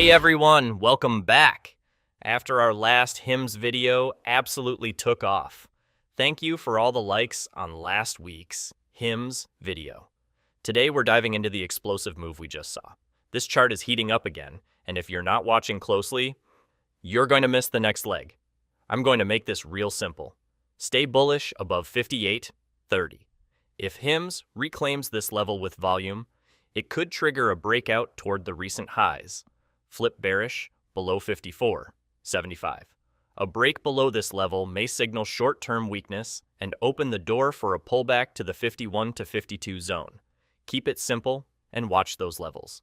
Hey everyone, welcome back. After our last HIMS video absolutely took off, thank you for all the likes on last week's HIMS video. Today we're diving into the explosive move we just saw. This chart is heating up again, and if you're not watching closely, you're going to miss the next leg. I'm going to make this real simple. Stay bullish above 58.30. If HIMS reclaims this level with volume, it could trigger a breakout toward the recent highs. Flip bearish below 54.75. A break below this level may signal short-term weakness and open the door for a pullback to the 51 to 52 zone. Keep it simple and watch those levels.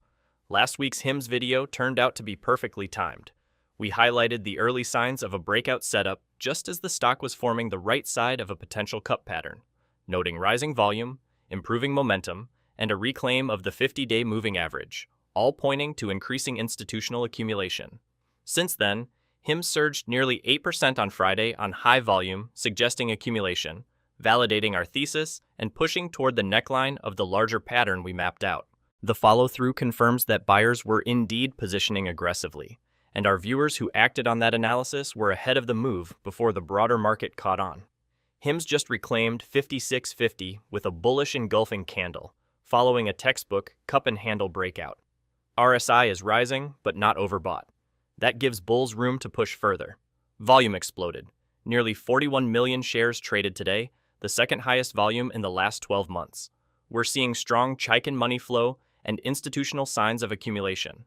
Last week's HIMS video turned out to be perfectly timed. We highlighted the early signs of a breakout setup just as the stock was forming the right side of a potential cup pattern, noting rising volume, improving momentum, and a reclaim of the 50-day moving average, all pointing to increasing institutional accumulation. Since then, HIMS surged nearly 8% on Friday on high volume, suggesting accumulation, validating our thesis, and pushing toward the neckline of the larger pattern we mapped out. The follow-through confirms that buyers were indeed positioning aggressively, and our viewers who acted on that analysis were ahead of the move before the broader market caught on. HIMS just reclaimed 56.50 with a bullish engulfing candle, following a textbook cup and handle breakout. RSI is rising, but not overbought. That gives bulls room to push further. Volume exploded. Nearly 41 million shares traded today, the second highest volume in the last 12 months. We're seeing strong Chaikin money flow and institutional signs of accumulation.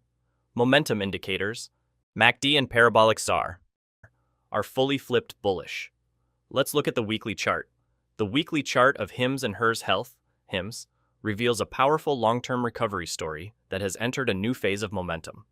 Momentum indicators, MACD and parabolic SAR, are fully flipped bullish. Let's look at the weekly chart. The weekly chart of HIMS and HERS Health, HIMS, reveals a powerful long-term recovery story that has entered a new phase of momentum.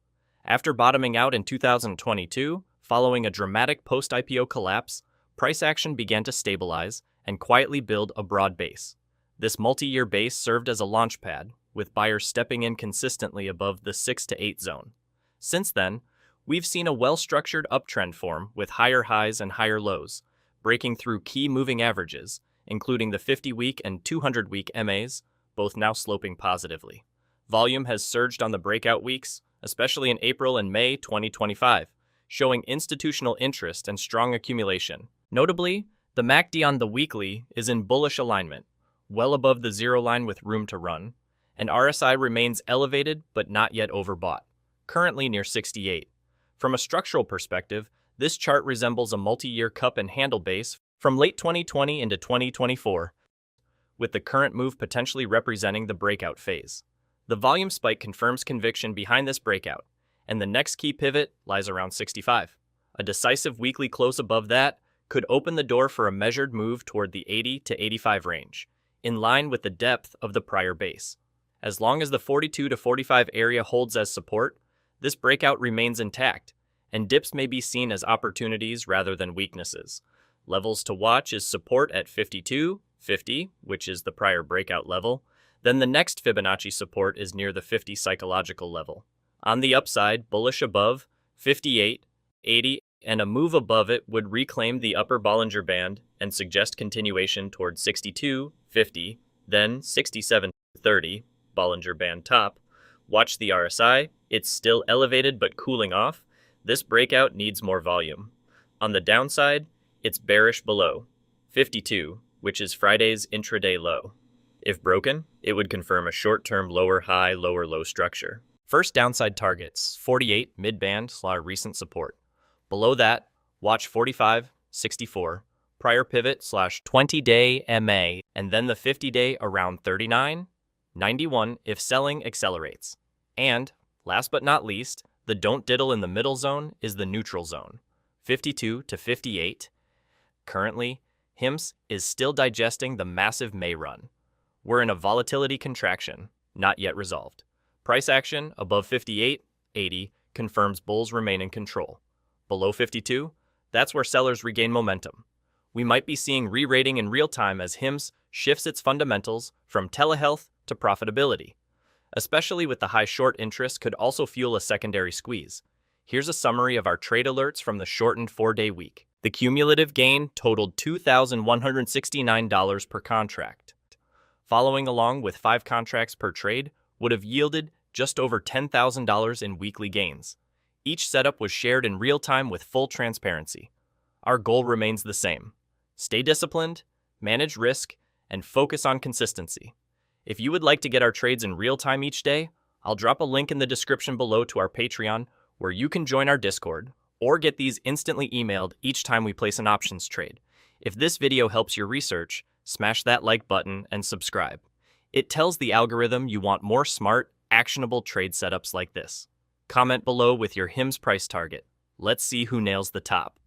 After bottoming out in 2022, following a dramatic post-IPO collapse, price action began to stabilize and quietly build a broad base. This multi-year base served as a launchpad, with buyers stepping in consistently above the 6 to 8 zone. Since then, we've seen a well-structured uptrend form with higher highs and higher lows, breaking through key moving averages, including the 50-week and 200-week MAs, both now sloping positively. Volume has surged on the breakout weeks, especially in April and May 2025, showing institutional interest and strong accumulation. Notably, the MACD on the weekly is in bullish alignment, well above the zero line with room to run, and RSI remains elevated but not yet overbought, currently near 68. From a structural perspective, this chart resembles a multi-year cup and handle base from late 2020 into 2024, with the current move potentially representing the breakout phase. The volume spike confirms conviction behind this breakout, and the next key pivot lies around 65. A decisive weekly close above that could open the door for a measured move toward the 80 to 85 range, in line with the depth of the prior base. As long as the 42 to 45 area holds as support, this breakout remains intact, and dips may be seen as opportunities rather than weaknesses. Levels to watch is support at 52.50, which is the prior breakout level. Then the next Fibonacci support is near the 50 psychological level. On the upside, bullish above 58.80, and a move above it would reclaim the upper Bollinger Band and suggest continuation toward 62.50, then 67.30, Bollinger Band top. Watch the RSI. It's still elevated but cooling off. This breakout needs more volume. On the downside, it's bearish below 52, which is Friday's intraday low. If broken, it would confirm a short-term lower high, lower low structure. First downside targets, 48 mid-band / recent support. Below that, watch 45.64, prior pivot / 20-day MA, and then the 50-day around 39.91 if selling accelerates. And, last but not least, the don't diddle in the middle zone is the neutral zone, 52 to 58. Currently, HIMS is still digesting the massive May run. We're in a volatility contraction, not yet resolved. Price action above 58.80 confirms bulls remain in control. Below 52, that's where sellers regain momentum. We might be seeing re-rating in real time as HIMS shifts its fundamentals from telehealth to profitability. Especially with the high short interest could also fuel a secondary squeeze. Here's a summary of our trade alerts from the shortened 4-day week. The cumulative gain totaled $2,169 per contract. Following along with 5 contracts per trade would have yielded just over $10,000 in weekly gains. Each setup was shared in real time with full transparency. Our goal remains the same: stay disciplined, manage risk, and focus on consistency. If you would like to get our trades in real time each day, I'll drop a link in the description below to our Patreon where you can join our Discord or get these instantly emailed each time we place an options trade. If this video helps your research, smash that like button and subscribe. It tells the algorithm you want more smart, actionable trade setups like this. Comment below with your HIMS price target. Let's see who nails the top.